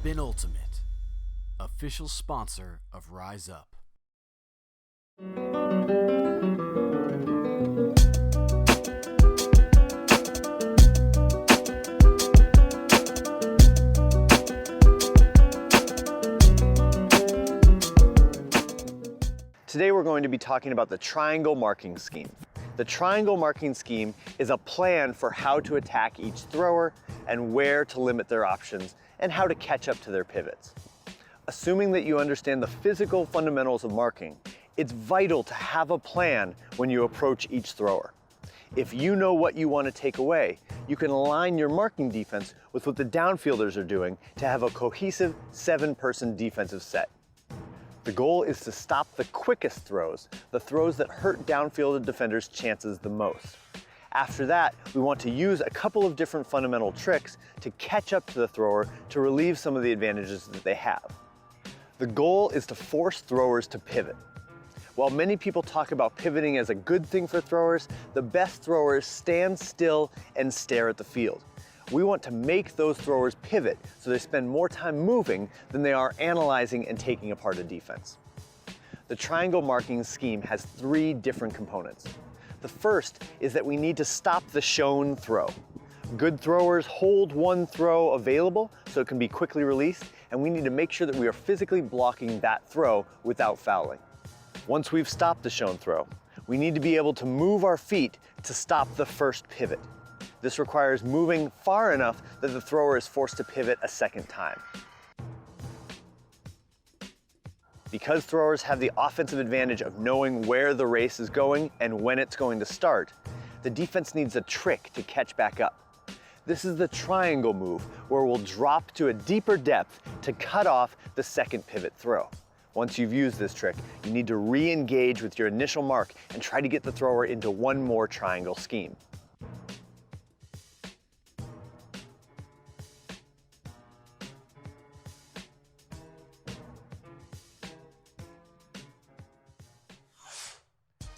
Spin Ultimate, official sponsor of Rise Up. Today we're going to be talking about the triangle marking scheme. The triangle marking scheme is a plan for how to attack each thrower and where to limit their options and how to catch up to their pivots. Assuming that you understand the physical fundamentals of marking, it's vital to have a plan when you approach each thrower. If you know what you want to take away, you can align your marking defense with what the downfielders are doing to have a cohesive 7-person defensive set. The goal is to stop the quickest throws, the throws that hurt downfield defenders' chances the most. After that, we want to use a couple of different fundamental tricks to catch up to the thrower to relieve some of the advantages that they have. The goal is to force throwers to pivot. While many people talk about pivoting as a good thing for throwers, the best throwers stand still and stare at the field. We want to make those throwers pivot so they spend more time moving than they are analyzing and taking apart a defense. The triangle marking scheme has 3 different components. The first is that we need to stop the shown throw. Good throwers hold one throw available so it can be quickly released, and we need to make sure that we are physically blocking that throw without fouling. Once we've stopped the shown throw, we need to be able to move our feet to stop the first pivot. This requires moving far enough that the thrower is forced to pivot a second time. Because throwers have the offensive advantage of knowing where the race is going and when it's going to start, the defense needs a trick to catch back up. This is the triangle move, where we'll drop to a deeper depth to cut off the second pivot throw. Once you've used this trick, you need to re-engage with your initial mark and try to get the thrower into one more triangle scheme.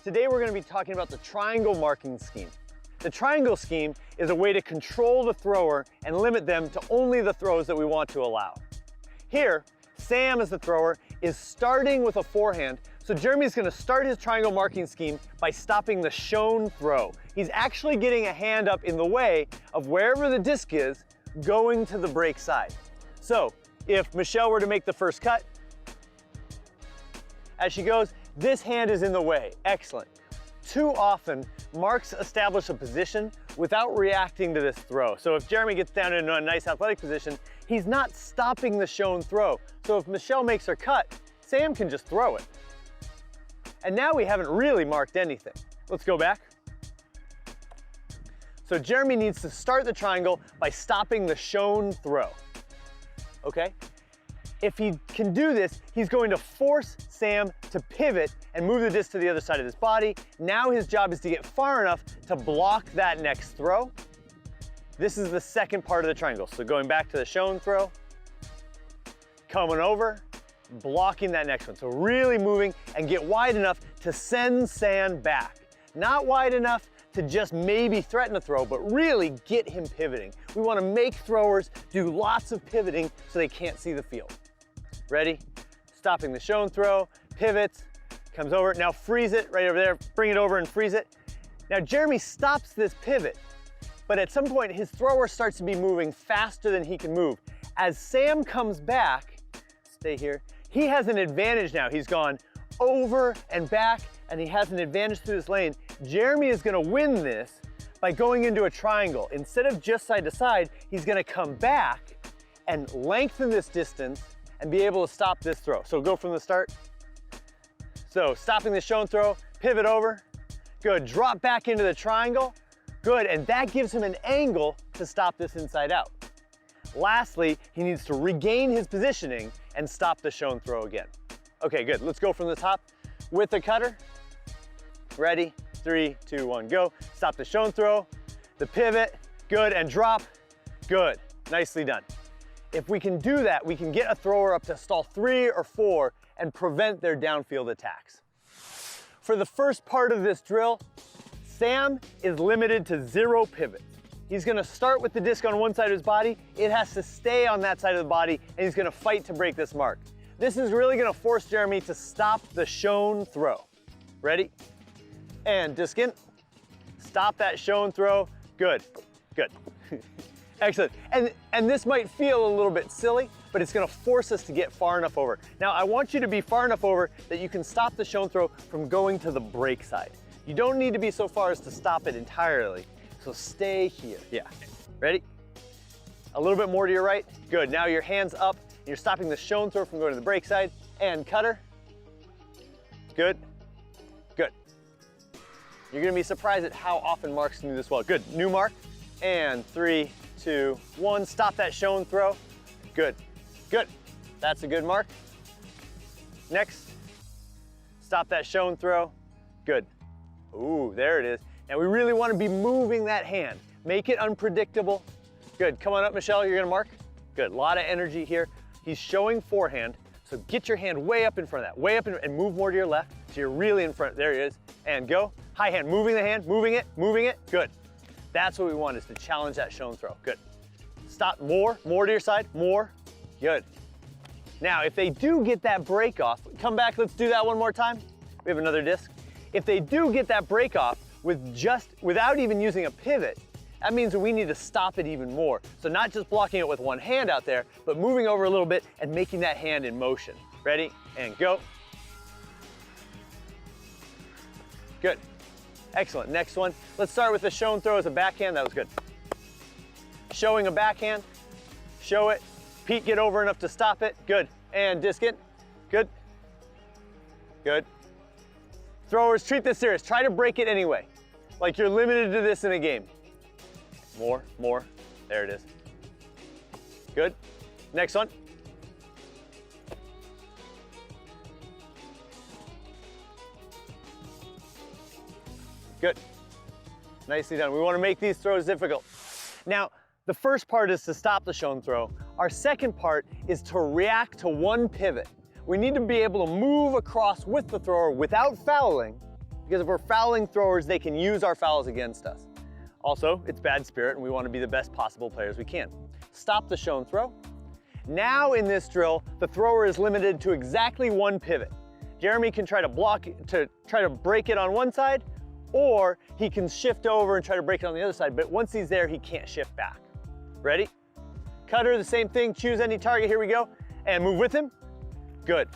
Today we're going to be talking about the triangle marking scheme. The triangle scheme is a way to control the thrower and limit them to only the throws that we want to allow. Here, Sam as the thrower is starting with a forehand, so Jeremy's going to start his triangle marking scheme by stopping the shown throw. He's actually getting a hand up in the way of wherever the disc is going to the break side. So if Michelle were to make the first cut, as she goes, this hand is in the way. Excellent. Too often, marks establish a position without reacting to this throw. So if Jeremy gets down into a nice athletic position, he's not stopping the shown throw. So if Michelle makes her cut, Sam can just throw it. And now we haven't really marked anything. Let's go back. So Jeremy needs to start the triangle by stopping the shown throw. Okay? If he can do this, he's going to force Sam to pivot and move the disc to the other side of his body. Now his job is to get far enough to block that next throw. This is the second part of the triangle. So going back to the shown throw, coming over, blocking that next one. So really moving and get wide enough to send Sam back. Not wide enough to just maybe threaten a throw, but really get him pivoting. We want to make throwers do lots of pivoting so they can't see the field. Ready? Stopping the shown throw, pivots, comes over, now freeze it right over there, bring it over and freeze it. Now Jeremy stops this pivot, but at some point his thrower starts to be moving faster than he can move. As Sam comes back, stay here, he has an advantage now. He's gone over and back, and he has an advantage through this lane. Jeremy is gonna win this by going into a triangle. Instead of just side to side, he's gonna come back and lengthen this distance and be able to stop this throw. So go from the start. So stopping the shown throw, pivot over, good, drop back into the triangle, good, and that gives him an angle to stop this inside out. Lastly, he needs to regain his positioning and stop the shown throw again. Okay, good, let's go from the top with the cutter. Ready, 3, 2, 1, go. Stop the shown throw, the pivot, good, and drop, good, nicely done. If we can do that, we can get a thrower up to stall 3 or 4 and prevent their downfield attacks. For the first part of this drill, Sam is limited to 0 pivots. He's gonna start with the disc on one side of his body. It has to stay on that side of the body, and he's gonna fight to break this mark. This is really gonna force Jeremy to stop the shown throw. Ready? And disc in. Stop that shown throw. Good, good. Excellent. And this might feel a little bit silly, but it's gonna force us to get far enough over. Now, I want you to be far enough over that you can stop the shown throw from going to the break side. You don't need to be so far as to stop it entirely. So stay here. Yeah. Ready? A little bit more to your right. Good. Now your hands up. And you're stopping the shown throw from going to the break side. And cutter. Good. Good. You're going to be surprised at how often marks can do this well. Good. New mark. And 3, 2, 1. Stop that shown throw. Good. Good. That's a good mark. Next. Stop that shown throw. Good. Ooh, there it is. Now we really want to be moving that hand. Make it unpredictable. Good, come on up, Michelle, you're gonna mark. Good, a lot of energy here. He's showing forehand, so get your hand way up in front of that, way up and move more to your left, so you're really in front. There he is, and go. High hand, moving the hand, moving it, good. That's what we want, is to challenge that shown throw, good. Stop, more to your side, more, good. Now, if they do get that break off, come back, let's do that one more time. We have another disc. If they do get that break off, without even using a pivot, that means that we need to stop it even more. So not just blocking it with one hand out there, but moving over a little bit and making that hand in motion. Ready, and go. Good, excellent. Next one, let's start with the shown throw as a backhand, that was good. Showing a backhand, show it. Pete, get over enough to stop it, good. And disc it, good, good. Throwers, treat this serious. Try to break it anyway. Like you're limited to this in a game. More. There it is. Good. Next one. Good. Nicely done. We want to make these throws difficult. Now, the first part is to stop the shown throw. Our second part is to react to one pivot. We need to be able to move across with the thrower without fouling, because if we're fouling throwers, they can use our fouls against us. Also, it's bad spirit, and we want to be the best possible players we can. Stop the shown throw. Now in this drill, the thrower is limited to exactly one pivot. Jeremy can try to break it on one side, or he can shift over and try to break it on the other side, but once he's there, he can't shift back. Ready? Cutter, the same thing, choose any target, here we go, and move with him. Good.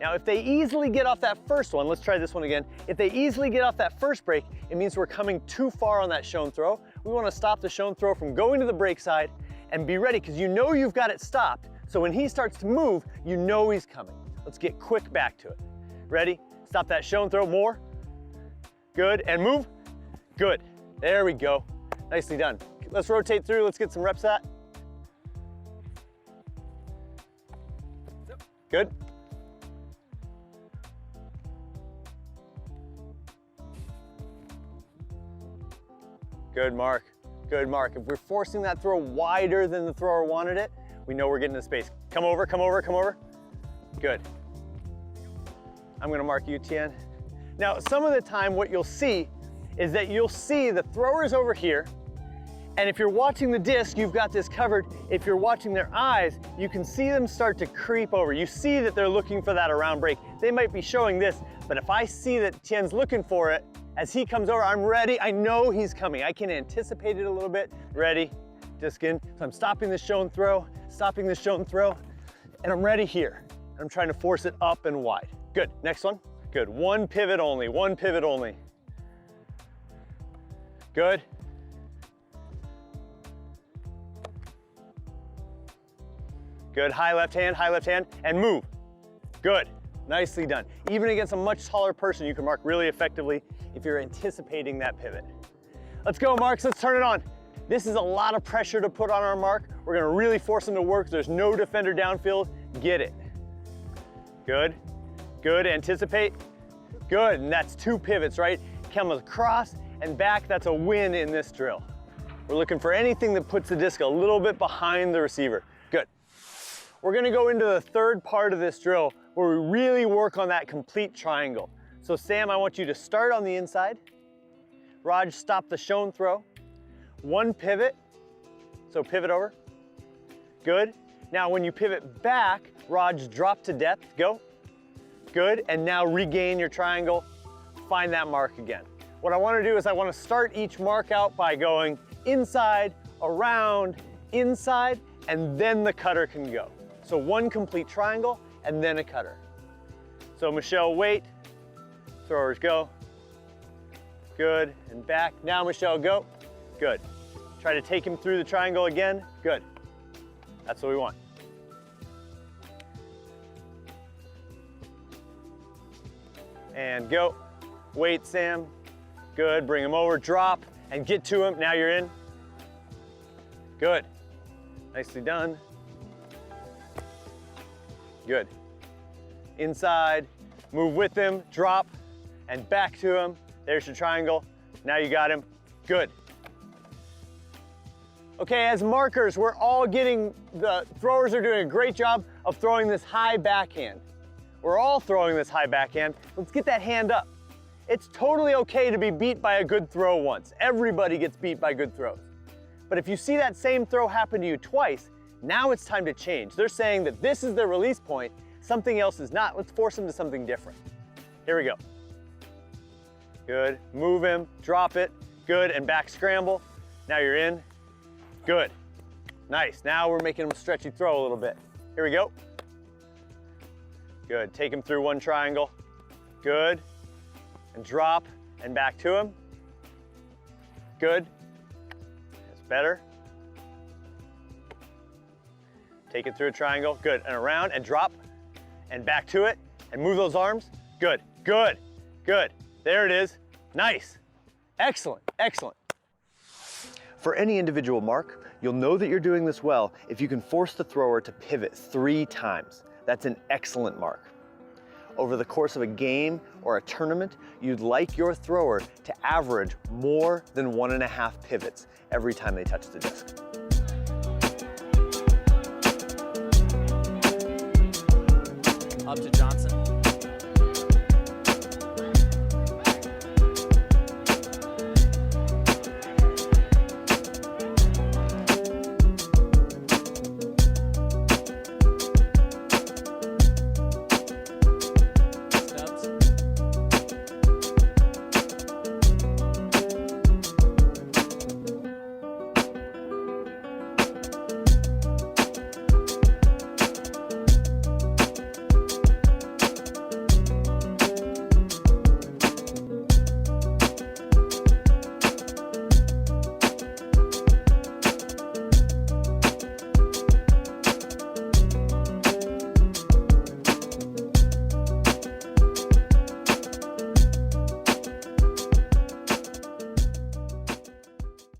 Now, if they easily get off that first one, let's try this one again. If they easily get off that first break, it means we're coming too far on that shown throw. We want to stop the shown throw from going to the break side and be ready, because you know you've got it stopped. So when he starts to move, you know he's coming. Let's get quick back to it. Ready? Stop that shown throw, more. Good, and move. Good. There we go. Nicely done. Let's rotate through, let's get some reps at. Good. Good mark, good mark. If we're forcing that throw wider than the thrower wanted it, we know we're getting the space. Come over. Good. I'm gonna mark you, Tien. Now, some of the time what you'll see is that you'll see the thrower's over here, and if you're watching the disc, you've got this covered. If you're watching their eyes, you can see them start to creep over. You see that they're looking for that around break. They might be showing this, but if I see that Tien's looking for it, as he comes over, I'm ready. I know he's coming. I can anticipate it a little bit. Ready, disc in. So I'm stopping the shown throw, and I'm ready here. I'm trying to force it up and wide. Good, next one. Good, one pivot only. Good. Good, high left hand, and move. Good, nicely done. Even against a much taller person, you can mark really effectively if you're anticipating that pivot. Let's go, marks, let's turn it on. This is a lot of pressure to put on our mark. We're gonna really force him to work. There's no defender downfield, get it. Good, good, anticipate. Good, and that's two pivots, right? Come across and back, that's a win in this drill. We're looking for anything that puts the disc a little bit behind the receiver. Good. We're gonna go into the third part of this drill where we really work on that complete triangle. So Sam, I want you to start on the inside. Raj, stop the shown throw. one pivot, so pivot over. Good. Now when you pivot back, rods drop to depth, go. Good, and now regain your triangle, find that mark again. What I want to do is I want to start each mark out by going inside, around, inside, and then the cutter can go. So one complete triangle and then a cutter. So Michelle, wait, throwers go. Good, and back. Now Michelle, go. Good. Try to take him through the triangle again. Good. That's what we want. And go. Wait, Sam. Good, bring him over, drop, and get to him. Now you're in. Good. Nicely done. Good. Inside, move with him, drop, and back to him. There's your triangle. Now you got him. Good. Okay, as markers, we're all getting, the throwers are doing a great job of throwing this high backhand. We're all throwing this high backhand. Let's get that hand up. It's totally okay to be beat by a good throw once. Everybody gets beat by good throws. But if you see that same throw happen to you twice, now it's time to change. They're saying that this is their release point, something else is not. Let's force them to something different. Here we go. Good, move him, drop it, good, and back scramble. Now you're in, good. Nice, now we're making him a stretchy throw a little bit. Here we go. Good, take him through one triangle. Good, and drop, and back to him. Good, that's better. Take it through a triangle, good, and around, and drop, and back to it, and move those arms. Good, good, good. There it is, nice, excellent, excellent. For any individual mark, you'll know that you're doing this well if you can force the thrower to pivot 3 times. That's an excellent mark. Over the course of a game or a tournament, you'd like your thrower to average more than 1.5 pivots every time they touch the disc. Up to Johnson.